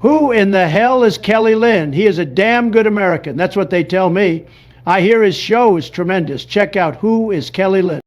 Who in the hell is Kelly Lynn? He is a damn good American. That's what they tell me. I hear his show is tremendous. Check out Who is Kelly Lynn.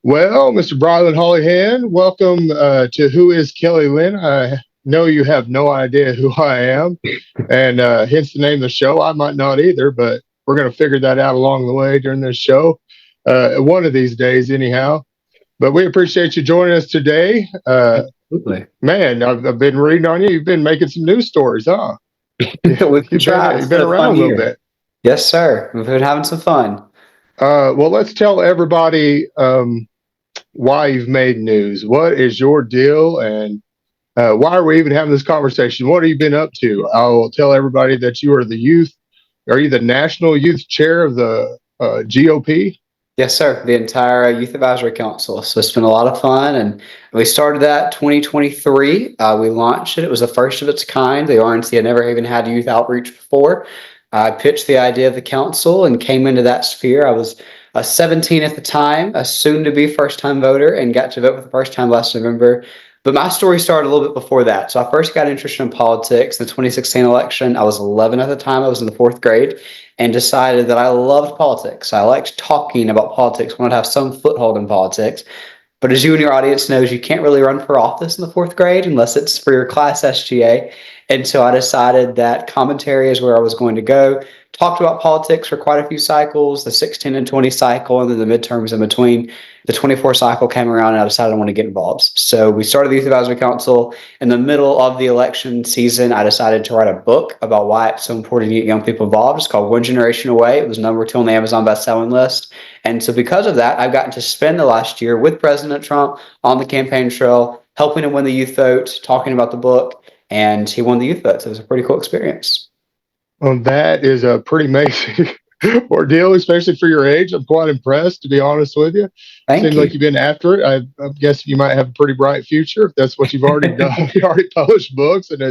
Well, Mr. Brilyn Hollyhand, welcome to Who is Kelly Lynn? I know you have no idea who I am, and hence the name of the show. I might not either, but we're going to figure that out along the way during this show, one of these days, anyhow. But we appreciate you joining us today. Absolutely. Man, I've been reading on you. You've been making some news stories, huh? We've tried. You've been around a little bit. Yes, sir. We've been having some fun. Well, let's tell everybody why you've made news. What is your deal, and why are we even having this conversation? What have you been up to? I will tell everybody that you are the youth. Are you the national youth chair of the GOP? Yes, sir. The entire Youth Advisory Council. So it's been a lot of fun. And we started that 2023. We launched it. It was the first of its kind. The RNC had never even had youth outreach before. I pitched the idea of the council and came into that sphere. I was 17 at the time, a soon-to-be first-time voter, and got to vote for the first time last November. But my story started a little bit before that. So I first got interested in politics in the 2016 election. I was 11 at the time. I was in the fourth grade and decided that I loved politics. I liked talking about politics, wanted to have some foothold in politics. But as you and your audience knows, you can't really run for office in the fourth grade unless it's for your class SGA. And so I decided that commentary is where I was going to go. Talked about politics for quite a few cycles, the 16 and 20 cycle, and then the midterms in between. The 24 cycle came around, and I decided I want to get involved. So we started the Youth Advisory Council. In the middle of the election season, I decided to write a book about why it's so important to get young people involved. It's called One Generation Away. It was #2 on the Amazon bestselling list. And so because of that, I've gotten to spend the last year with President Trump on the campaign trail, helping him win the youth vote, talking about the book, and he won the youth vote. So it was a pretty cool experience. Well, that is a pretty amazing ordeal, especially for your age. I'm quite impressed, to be honest with you. Seems like you've been after it. I'm guessing you might have a pretty bright future if that's what you've already done. You already published books, and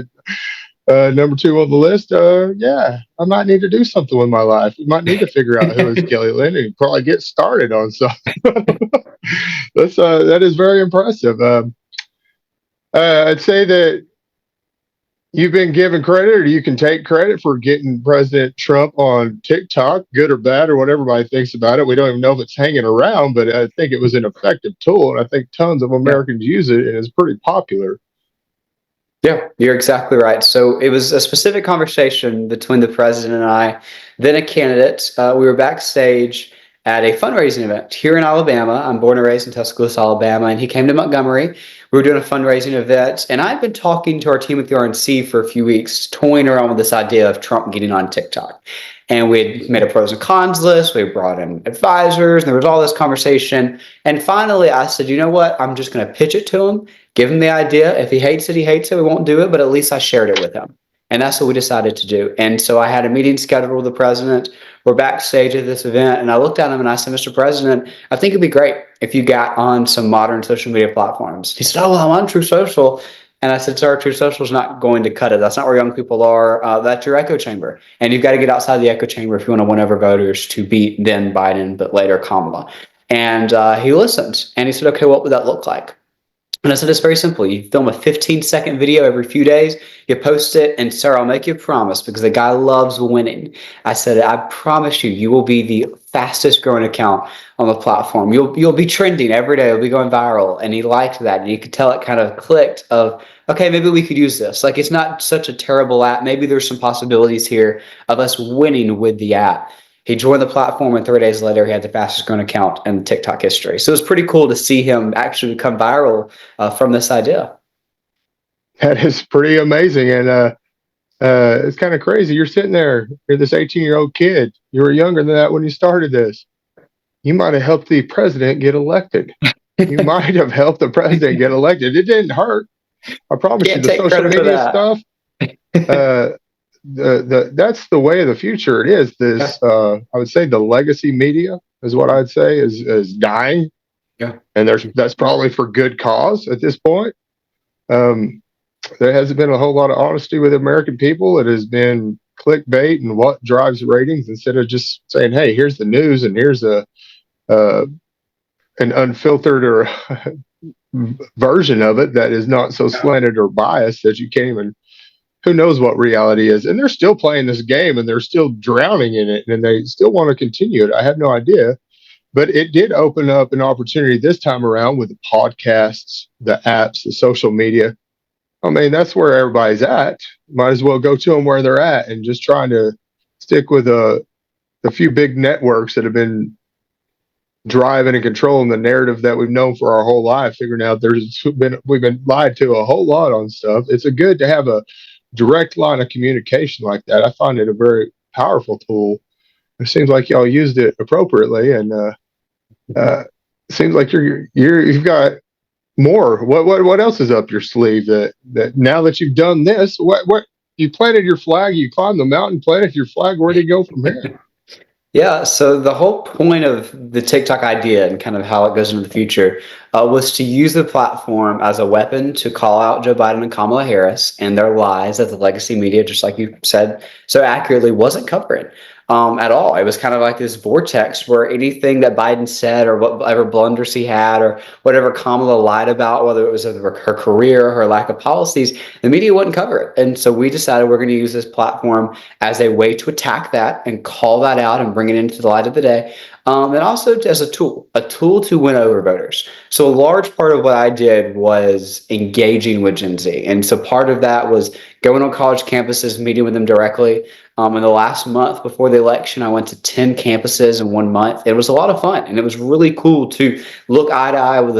#2 on the list. Yeah, I might need to do something with my life. We might need to figure out who is Kelly Lynn and probably get started on something. That is very impressive. I'd say that you've been given credit, or you can take credit for getting President Trump on TikTok, good or bad, or what everybody thinks about it. We don't even know if it's hanging around, but I think it was an effective tool, and I think tons of Americans use it, and it's pretty popular. Yeah, you're exactly right. So it was a specific conversation between the president and I, then a candidate. We were backstage at a fundraising event here in Alabama. I'm born and raised in Tuscaloosa, Alabama, and he came to Montgomery. We were doing a fundraising event, and I've been talking to our team at the RNC for a few weeks, toying around with this idea of Trump getting on TikTok. And we had made a pros and cons list. We brought in advisors, and there was all this conversation. And finally, I said, you know what? I'm just going to pitch it to him, give him the idea. If he hates it, he hates it. We won't do it, but at least I shared it with him. And that's what we decided to do. And so I had a meeting scheduled with the president. We're backstage at this event, and I looked at him and I said, Mr. President, I think it'd be great if you got on some modern social media platforms. He said, oh, well, I'm on True Social. And I said, sir, True Social is not going to cut it. That's not where young people are. That's your echo chamber. And you've got to get outside the echo chamber if you want to win over voters to beat then Biden, but later Kamala. And he listened, and he said, okay, what would that look like? And I said, it's very simple. You film a 15-second video every few days, you post it, and sir, I'll make you a promise because the guy loves winning. I said, I promise you, you will be the fastest growing account on the platform. You'll be trending every day. You'll be going viral. And he liked that. And you could tell it kind of clicked of, okay, maybe we could use this. Like, it's not such a terrible app. Maybe there's some possibilities here of us winning with the app. He joined the platform, and 3 days later, he had the fastest growing account in TikTok history. So it was pretty cool to see him actually become viral from this idea. That is pretty amazing. And it's kind of crazy. You're sitting there, you're this 18-year-old kid. You were younger than that when you started this. You might have helped the president get elected. You might have helped the president get elected. It didn't hurt. I promise you, the social media stuff. That's the way of the future. It is this. I would say the legacy media is what I'd say is dying. Yeah. And that's probably for good cause at this point. There hasn't been a whole lot of honesty with American people. It has been clickbait and what drives ratings instead of just saying, "Hey, here's the news and here's uh, an unfiltered or version of it that is not so slanted or biased that you can't even. Who knows what reality is?" And they're still playing this game and they're still drowning in it and they still want to continue it. I have no idea. But it did open up an opportunity this time around with the podcasts, the apps, the social media. I mean, that's where everybody's at. Might as well go to them where they're at and just trying to stick with the few big networks that have been driving and controlling the narrative that we've known for our whole life, figuring out we've been lied to a whole lot on stuff. It's a good to have a direct line of communication like that. I find it a very powerful tool. It seems like y'all used it appropriately, and seems like you've got more. What else is up your sleeve that now that you've done this, what you planted your flag, you climbed the mountain, planted your flag. Where do you go from here? Yeah, so the whole point of the TikTok idea and kind of how it goes into the future was to use the platform as a weapon to call out Joe Biden and Kamala Harris and their lies that the legacy media, just like you said so accurately, wasn't covering at all. It was kind of like this vortex where anything that Biden said or whatever blunders he had or whatever Kamala lied about, whether it was her career, her lack of policies, the media wouldn't cover it. And so we decided we're going to use this platform as a way to attack that and call that out and bring it into the light of the day. And also as a tool to win over voters. So a large part of what I did was engaging with Gen Z. And so part of that was going on college campuses, meeting with them directly. In the last month before the election, I went to 10 campuses in 1 month. It was a lot of fun, and it was really cool to look eye to eye with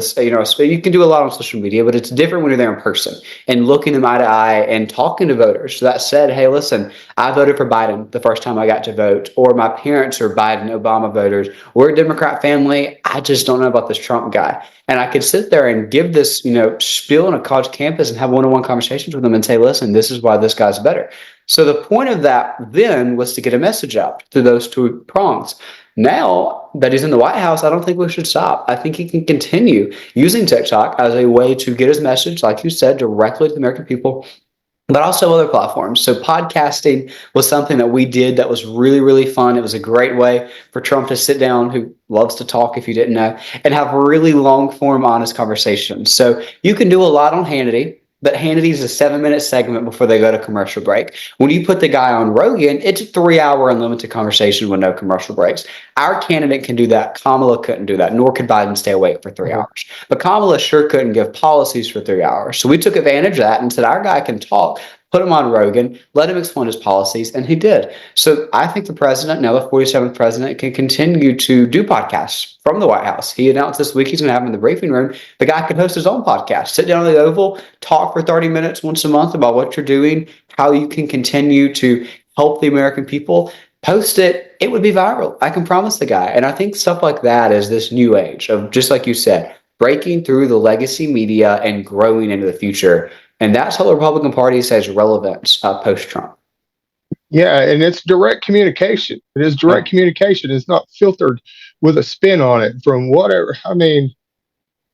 you can do a lot on social media, but it's different when you're there in person and looking them eye to eye and talking to voters that said, "Hey, listen, I voted for Biden the first time I got to vote," or "My parents are Biden, Obama voters. We're a Democrat family. I just don't know about this Trump guy." And I could sit there and give this, spiel on a college campus and have one-on-one conversations with them and say, "Listen, this is why this guy's better." So the point of that then was to get a message out through those two prongs. Now that he's in the White House, I don't think we should stop. I think he can continue using TikTok as a way to get his message, like you said, directly to the American people, but also other platforms. So podcasting was something that we did that was really, really fun. It was a great way for Trump to sit down, who loves to talk, if you didn't know, and have really long form, honest conversations. So you can do a lot on Hannity. But Hannity is a 7-minute segment before they go to commercial break. When you put the guy on Rogan, it's a 3-hour unlimited conversation with no commercial breaks. Our candidate can do that. Kamala couldn't do that, nor could Biden stay awake for 3 hours. But Kamala sure couldn't give policies for 3 hours. So we took advantage of that and said, our guy can talk. Put him on Rogan, let him explain his policies, and he did. So I think the president, now the 47th president, can continue to do podcasts from the White House. He announced this week he's going to have him in the briefing room. The guy could host his own podcast, sit down in the Oval, talk for 30 minutes once a month about what you're doing, how you can continue to help the American people. Post it. It would be viral. I can promise the guy. And I think stuff like that is this new age of, just like you said, breaking through the legacy media and growing into the future. And that's how the Republican Party stays relevant post-Trump. Yeah, and it's direct communication. It is direct communication. It's not filtered with a spin on it from whatever. I mean,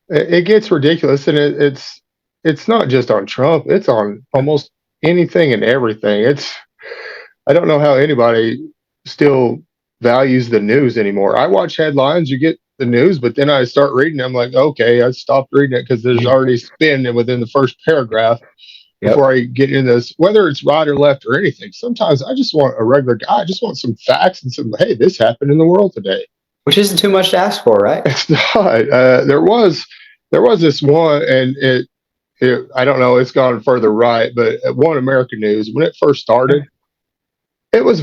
it gets ridiculous, and it's not just on Trump. It's on almost anything and everything. I don't know how anybody still values the news anymore. I watch headlines, you get the news, but then I start reading. I'm like, okay, I stopped reading it because there's already spin within the first paragraph before I get into this, whether it's right or left or anything. Sometimes I just want a regular guy. I just want some facts and some, hey, this happened in the world today. Which isn't too much to ask for, right? It's not. There was this one, and it I don't know, it's gone further right, but at One American News, when it first started, it was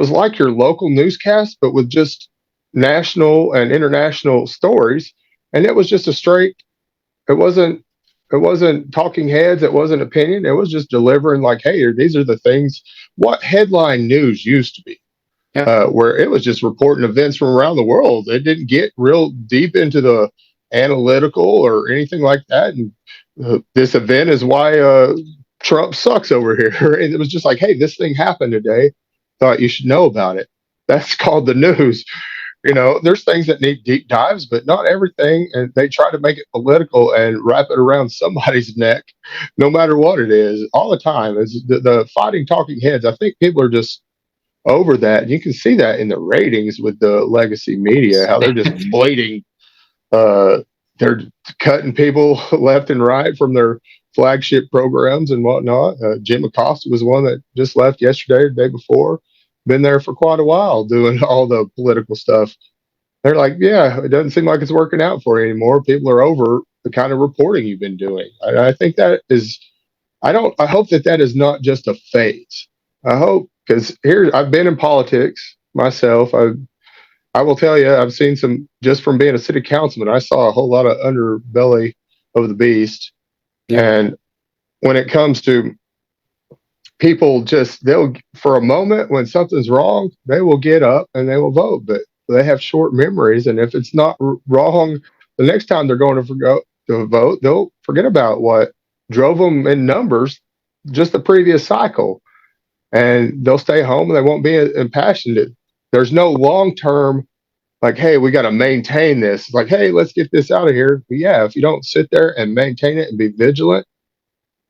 like your local newscast, but with just national and international stories. And it was just it wasn't talking heads. It wasn't opinion. It was just delivering like, hey, these are the things, what headline news used to be, where it was just reporting events from around the world. It didn't get real deep into the analytical or anything like that. And this event is why Trump sucks over here. And it was just like, hey, this thing happened today. Thought you should know about it. That's called the news. There's things that need deep dives, but not everything. And they try to make it political and wrap it around somebody's neck, no matter what it is, all the time. It's the fighting talking heads. I think people are just over that. You can see that in the ratings with the legacy media, how they're just bleeding. They're cutting people left and right from their flagship programs and whatnot. Jim Acosta was one that just left yesterday, the day before. Been there for quite a while doing all the political stuff. They're like, yeah, it doesn't seem like it's working out for you anymore. People are over the kind of reporting you've been doing. I think that is, I hope that is not just a phase. I hope, because here I've been in politics myself. I will tell you, I've seen some, just from being a city councilman, I saw a whole lot of underbelly of the beast. Yeah. And when it comes to people, they'll, for a moment when something's wrong, they will get up and they will vote, but they have short memories. And if it's not wrong, the next time they're going to vote, they'll forget about what drove them in numbers just the previous cycle. And they'll stay home and they won't be impassioned. There's no long term, like, hey, we got to maintain this. Like, hey, let's get this out of here. But yeah, if you don't sit there and maintain it and be vigilant,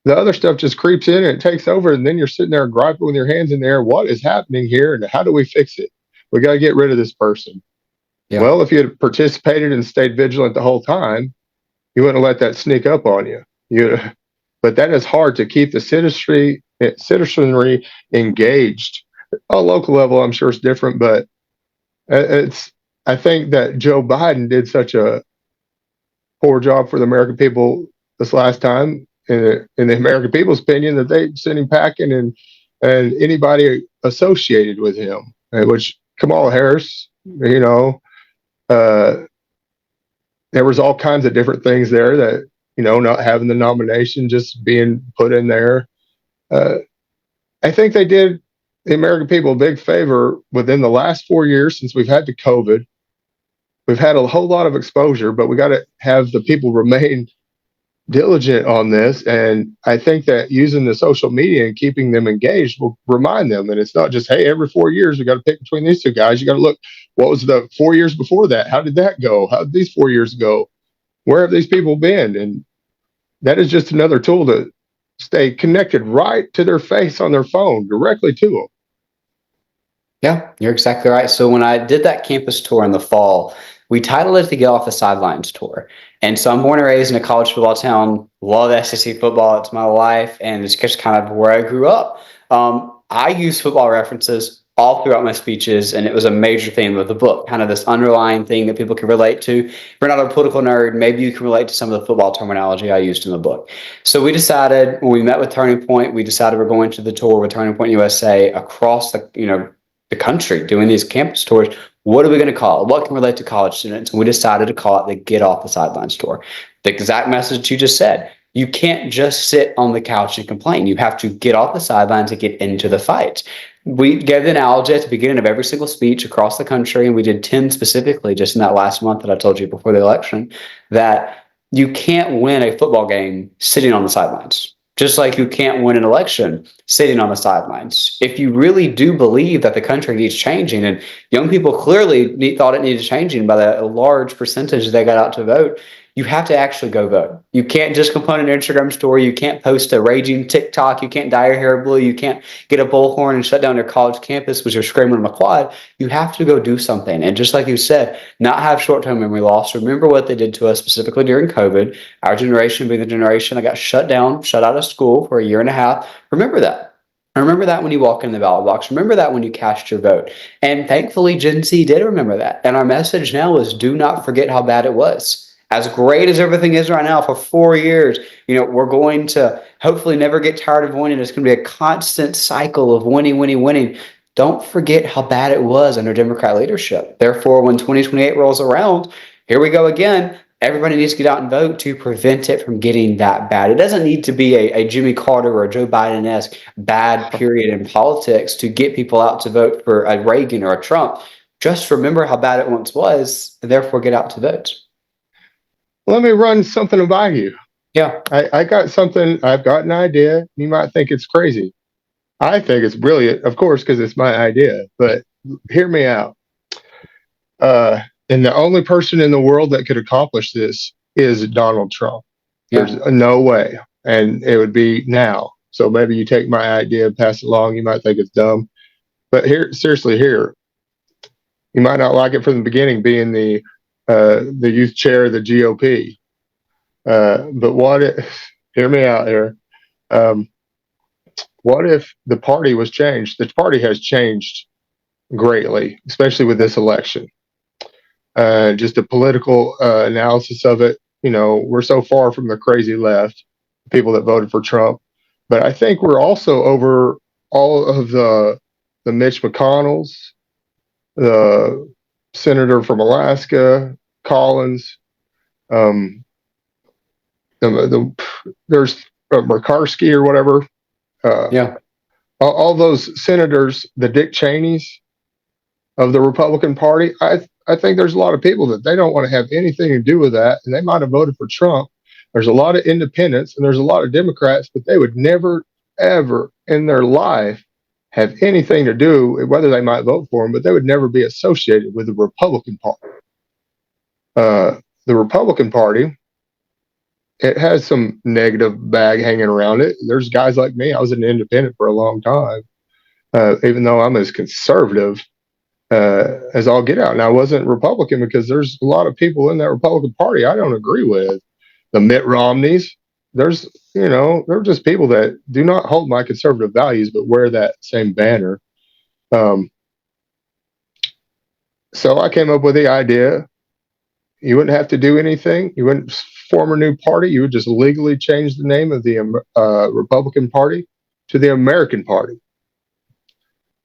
the other stuff just creeps in and it takes over. And then you're sitting there griping with your hands in the air. What is happening here? And how do we fix it? We got to get rid of this person. Yeah. Well, if you had participated and stayed vigilant the whole time, you wouldn't let that sneak up on you. But that is hard to keep the citizenry engaged. On a local level, I'm sure it's different, but I think that Joe Biden did such a poor job for the American people this last time, in the American people's opinion, that they sent him packing, and anybody associated with him, which Kamala Harris, there was all kinds of different things there that, not having the nomination, just being put in there. I think they did the American people a big favor within the last 4 years since we've had the COVID. We've had a whole lot of exposure, but we got to have the people remain diligent on this. And I think that using the social media and keeping them engaged will remind them. And it's not just, hey, every 4 years we got to pick between these two guys. You got to look, what was the 4 years before that? How did that go? How did these 4 years go? Where have these people been? And that is just another tool to stay connected right to their face on their phone, directly to them. Yeah, you're exactly right. So when I did that campus tour in the fall, we titled it the Get Off the Sidelines Tour. And so I'm born and raised in a college football town, love SEC football. It's my life, and it's just kind of where I grew up. I use football references all throughout my speeches, and it was a major theme of the book, kind of this underlying thing that people can relate to. If you're not a political nerd, maybe you can relate to some of the football terminology I used in the book. So we decided, when we met with Turning Point, we decided we're going to the tour with Turning Point USA across the country, doing these campus tours. What are we going to call it? What can relate to college students? And we decided to call it the Get Off the Sidelines Tour. The exact message you just said. You can't just sit on the couch and complain. You have to get off the sidelines and get into the fight. We gave the analogy at the beginning of every single speech across the country, and we did 10 specifically just in that last month that I told you before the election, that you can't win a football game sitting on the sidelines. Just like you can't win an election sitting on the sidelines. If you really do believe that the country needs changing, and young people clearly thought it needed changing by a large percentage they got out to vote, you have to actually go vote. You can't just complain on an Instagram story. You can't post a raging TikTok. You can't dye your hair blue. You can't get a bullhorn and shut down your college campus because you're screaming on a quad. You have to go do something. And just like you said, not have short-term memory loss. Remember what they did to us specifically during COVID. Our generation being the generation that got shut down, shut out of school for a year and a half. Remember that. Remember that when you walk in the ballot box. Remember that when you cast your vote. And thankfully, Gen Z did remember that. And our message now is do not forget how bad it was. As great as everything is right now, for 4 years, we're going to hopefully never get tired of winning. It's going to be a constant cycle of winning, winning, winning. Don't forget how bad it was under Democrat leadership. Therefore, when 2028 rolls around, here we go again. Everybody needs to get out and vote to prevent it from getting that bad. It doesn't need to be a Jimmy Carter or a Joe Biden-esque bad period in politics to get people out to vote for a Reagan or a Trump. Just remember how bad it once was, and therefore get out to vote. Let me run something by you. Yeah. I got something. I've got an idea. You might think it's crazy. I think it's brilliant, of course, because it's my idea. But hear me out. And the only person in the world that could accomplish this is Donald Trump. Yeah. There's no way. And it would be now. So maybe you take my idea and pass it along. You might think it's dumb. But here, seriously, here, you might not like it from the beginning being the youth chair of the GOP. But what if, hear me out here. What if the party was changed? The party has changed greatly, especially with this election. Just a political analysis of it. We're so far from the crazy left, people that voted for Trump. But I think we're also over all of the Mitch McConnells, the senator from Alaska, Collins. There's Murkowski or whatever. Yeah. All those senators, the Dick Cheneys of the Republican Party. I think there's a lot of people that they don't want to have anything to do with that, and they might have voted for Trump. There's a lot of independents and there's a lot of Democrats, but they would never, ever in their life have anything to do, whether they might vote for him, but they would never be associated with the Republican Party. The Republican Party, it has some negative bag hanging around it. There's guys like me. I was an independent for a long time, even though I'm as conservative as all get out. And I wasn't Republican because there's a lot of people in that Republican Party I don't agree with. The Mitt Romneys, they're just people that do not hold my conservative values, but wear that same banner. So I came up with the idea. You wouldn't have to do anything. You wouldn't form a new party. You would just legally change the name of the Republican Party to the American Party.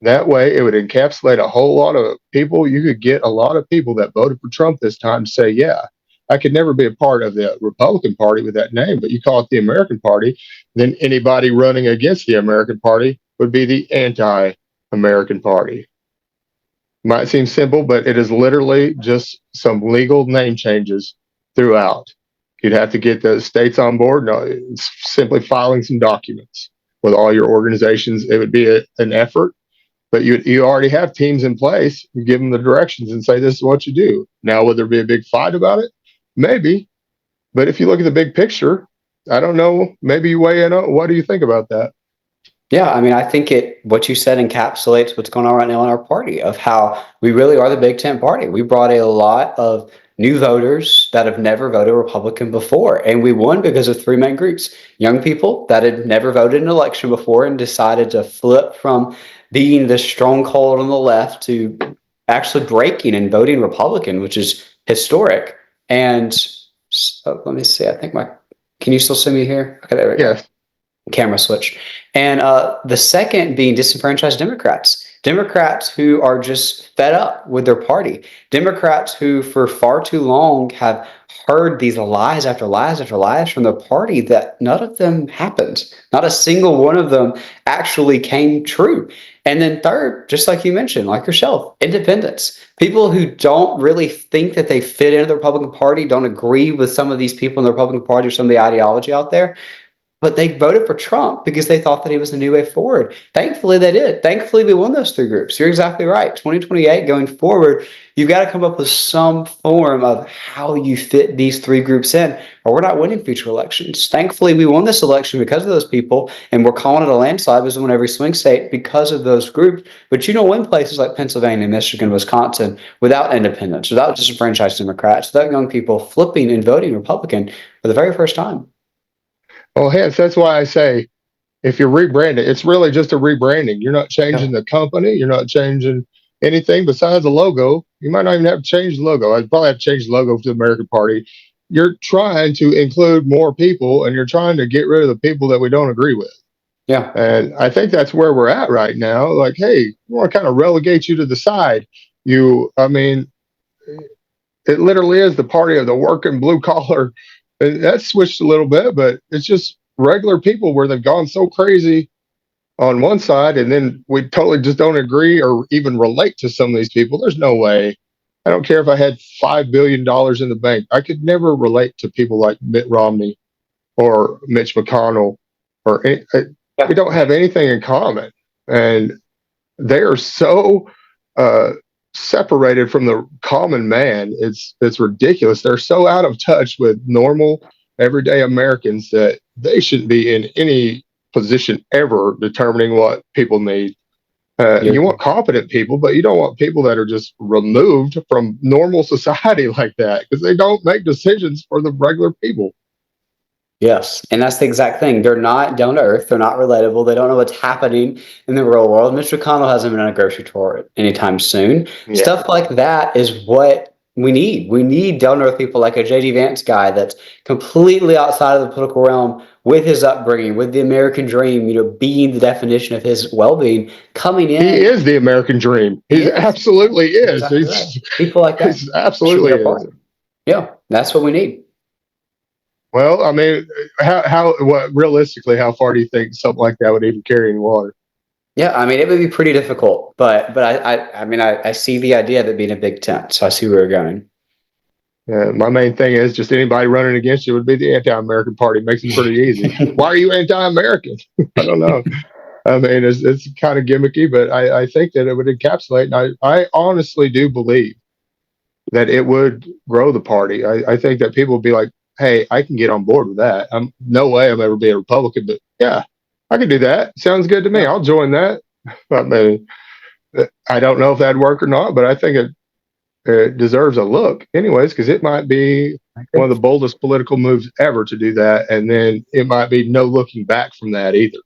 That way, it would encapsulate a whole lot of people. You could get a lot of people that voted for Trump this time to say, yeah, I could never be a part of the Republican Party with that name, but you call it the American Party, then anybody running against the American Party would be the anti-American Party. Might seem simple, but it is literally just some legal name changes throughout. You'd have to get the states on board. No, it's simply filing some documents with all your organizations. It would be an effort, but you already have teams in place. You give them the directions and say, this is what you do. Now, would there be a big fight about it? Maybe. But if you look at the big picture, I don't know. Maybe you weigh in on what do you think about that? Yeah, I mean, I think what you said encapsulates what's going on right now in our party, of how we really are the Big Tent party. We brought a lot of new voters that have never voted Republican before, and we won because of three main groups. Young people that had never voted in an election before and decided to flip from being the stronghold on the left to actually breaking and voting Republican, which is historic. And let me see, can you still see me here? Okay, there we go. Yes. Camera switch. And the second being disenfranchised Democrats who are just fed up with their party, Democrats who for far too long have heard these lies after lies after lies from the party that none of them happened. Not a single one of them actually came true. And then third, just like you mentioned, like yourself, independents, people who don't really think that they fit into the Republican Party, don't agree with some of these people in the Republican Party or some of the ideology out there. But they voted for Trump because they thought that he was the new way forward. Thankfully, they did. Thankfully, we won those three groups. You're exactly right. 2028 going forward, you've got to come up with some form of how you fit these three groups in, or we're not winning future elections. Thankfully, we won this election because of those people, and we're calling it a landslide because we won every swing state because of those groups. But you don't win places like Pennsylvania, Michigan, Wisconsin without independents, without disenfranchised Democrats, without young people flipping and voting Republican for the very first time. Well, hence, that's why I say if you're rebranding, it's really just a rebranding. You're not changing the company. You're not changing anything besides the logo. You might not even have to change the logo. I'd probably have to change the logo for the American Party. You're trying to include more people, and you're trying to get rid of the people that we don't agree with. Yeah. And I think that's where we're at right now. Like, hey, we want to kind of relegate you to the side. I mean, it literally is the party of the working blue collar. That's switched a little bit, but it's just regular people where they've gone so crazy on one side, and then we totally just don't agree or even relate to some of these people. There's no way. I don't care if I had $5 billion in the bank. I could never relate to people like Mitt Romney or Mitch McConnell we don't have anything in common. And they are so separated from the common man. It's ridiculous. They're so out of touch with normal, everyday Americans that they shouldn't be in any position ever determining what people need. You're, You want competent people, but you don't want people that are just removed from normal society like that because they don't make decisions for the regular people. yes, and that's the exact thing. They're not down to earth. They're not relatable. They don't know what's happening in the real world. Mitch McConnell hasn't been on a grocery tour anytime soon. Yeah. Stuff like that is what we need. We need down to earth people like a JD Vance guy that's completely outside of the political realm with his upbringing, with the American dream, being the definition of his well-being, coming in. He is the American dream. He absolutely is. Exactly right. People like that. He's absolutely is. Yeah, that's what we need. Well, I mean, what realistically, how far do you think something like that would even carry any water? Yeah, I mean, it would be pretty difficult, but I see the idea of it being a big tent, so I see where we're going. My main thing is just anybody running against you would be the anti-American party. Makes it pretty easy. Why are you anti-American? I don't know. I mean, it's kind of gimmicky, but I think that it would encapsulate. And I honestly do believe that it would grow the party. I think that people would be like, hey, I can get on board with that. No way I'm ever be a Republican, but yeah, I can do that. Sounds good to me. I'll join that. I mean, I don't know if that'd work or not, but I think it deserves a look anyways, because it might be one of the boldest political moves ever to do that. And then it might be no looking back from that either.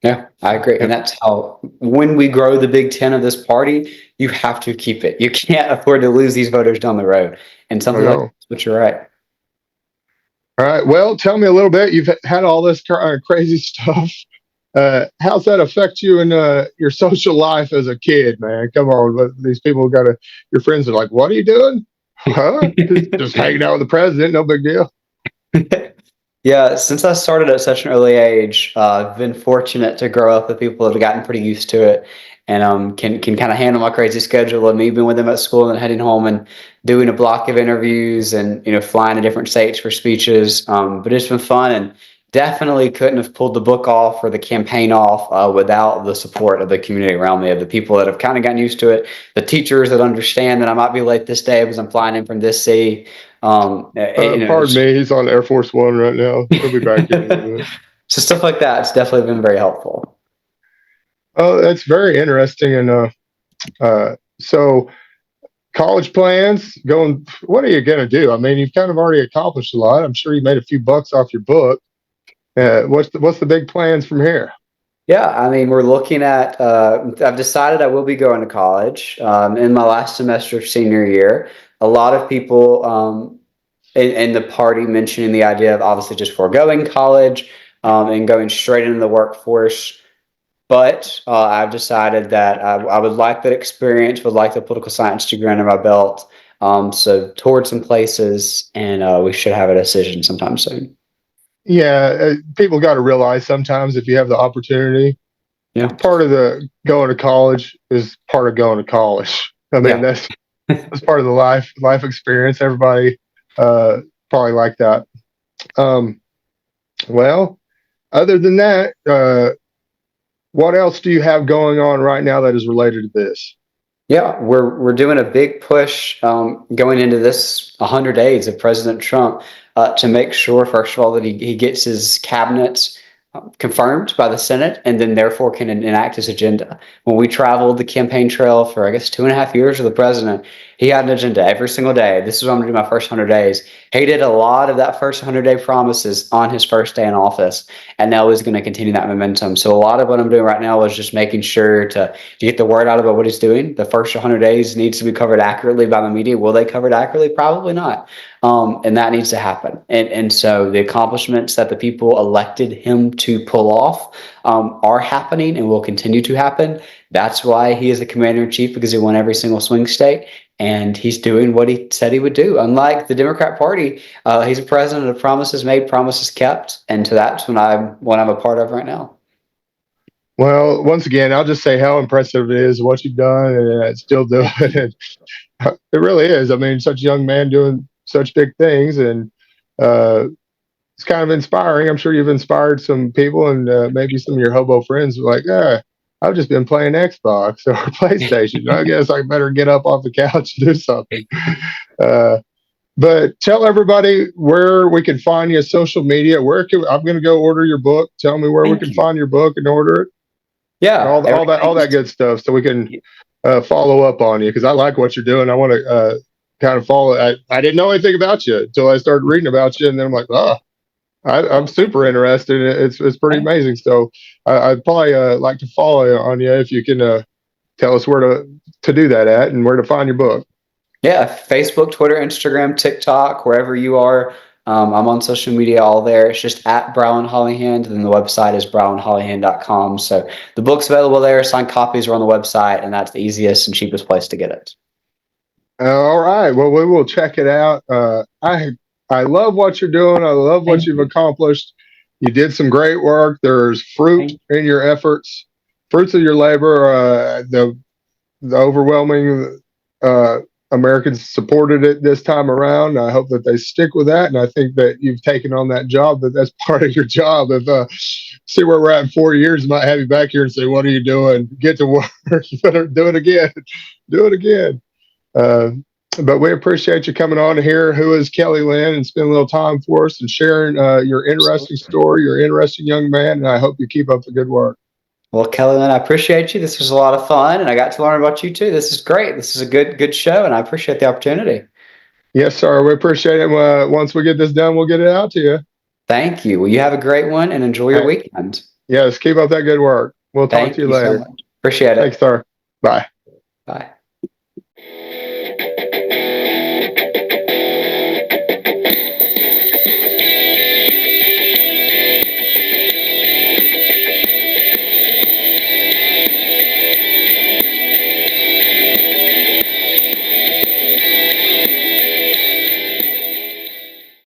Yeah, I agree. And that's how, when we grow the Big Ten of this party, you have to keep it. You can't afford to lose these voters down the road. And something like that's what you're right. All right. Well, tell me a little bit. You've had all this crazy stuff. How's that affect you in your social life as a kid, man? Come on. These people your friends are like, what are you doing? Huh? Just hanging out with the president. No big deal. Yeah, since I started at such an early age, I've been fortunate to grow up with people that have gotten pretty used to it and can kind of handle my crazy schedule of me being with them at school and then heading home and doing a block of interviews and flying to different states for speeches. But it's been fun and definitely couldn't have pulled the book off or the campaign off without the support of the community around me, of the people that have kind of gotten used to it, the teachers that understand that I might be late this day because I'm flying in from this city. Pardon me, he's on Air Force One right now. He'll be back in a little bit. So stuff like that, it's definitely been very helpful. Oh, that's very interesting. And so college plans going, what are you going to do? I mean, you've kind of already accomplished a lot. I'm sure you made a few bucks off your book. What's the big plans from here? Yeah, I mean, we're looking at, I've decided I will be going to college in my last semester of senior year. A lot of people in the party mentioning the idea of obviously just foregoing college and going straight into the workforce. But I've decided that I would like that experience, would like the political science degree under my belt. So towards some places, and we should have a decision sometime soon. Yeah, people got to realize sometimes if you have the opportunity, part of the going to college is part of going to college. I mean, that's part of the life experience. Everybody probably like that. Well, other than that, what else do you have going on right now that is related to this? Yeah, we're doing a big push going into this 100 days of President Trump to make sure, first of all, that he gets his cabinet confirmed by the Senate and then therefore can enact his agenda. When we traveled the campaign trail for, I guess, 2.5 years with the president, he had an agenda every single day. This is what I'm going to do my first 100 days. He did a lot of that first 100-day promises on his first day in office, and now he's going to continue that momentum. So a lot of what I'm doing right now is just making sure to get the word out about what he's doing. The first 100 days needs to be covered accurately by the media. Will they cover it accurately? Probably not. And that needs to happen. And so the accomplishments that the people elected him to pull off are happening and will continue to happen. That's why he is the commander-in-chief, because he won every single swing state. And he's doing what he said he would do. Unlike the Democrat Party, he's a president of promises made, promises kept. And so that's what I'm a part of right now. Well, once again, I'll just say how impressive it is what you've done and still doing it. It really is. I mean, such a young man doing such big things, and it's kind of inspiring. I'm sure you've inspired some people, and maybe some of your hobo friends are like, I've just been playing Xbox or PlayStation. I guess I better get up off the couch and do something. But tell everybody where we can find you, social media. I'm going to go order your book. Tell me where we can find your book and order it. Yeah, And all that good stuff, so we can follow up on you, because I like what you're doing. I want to kind of follow. I didn't know anything about you until I started reading about you, and then I'm like, oh, I'm super interested. It's pretty amazing. So I'd probably like to follow on you if you can tell us where to do that at and where to find your book. Yeah, Facebook, Twitter, Instagram, TikTok, wherever you are. I'm on social media all there. It's just at Brilyn Hollyhand. And then the website is brylynhollyhand.com. So the book's available there. Signed copies are on the website, and that's the easiest and cheapest place to get it. All right. Well, we will check it out. I love what you're doing. I love what you've accomplished. You did some great work. There's fruit in your efforts, fruits of your labor. The overwhelming Americans supported it this time around. I hope that they stick with that, and I think that you've taken on that job. That's part of your job. If see where we're at in 4 years, might have you back here and say, "What are you doing? Get to work. You better do it again. Do it again." But we appreciate you coming on here. Who is Kelly Lynn, and spending a little time for us and sharing your interesting story. You're an interesting young man, and I hope you keep up the good work. Well, Kelly Lynn, I appreciate you. This was a lot of fun, and I got to learn about you too. This is great. This is a good show, and I appreciate the opportunity. Yes, sir. We appreciate it. Once we get this done, we'll get it out to you. Thank you. Well, you have a great one, and enjoy your weekend. Yes, keep up that good work. We'll talk to you later. So much. Appreciate it. Thanks, sir. Bye. Bye.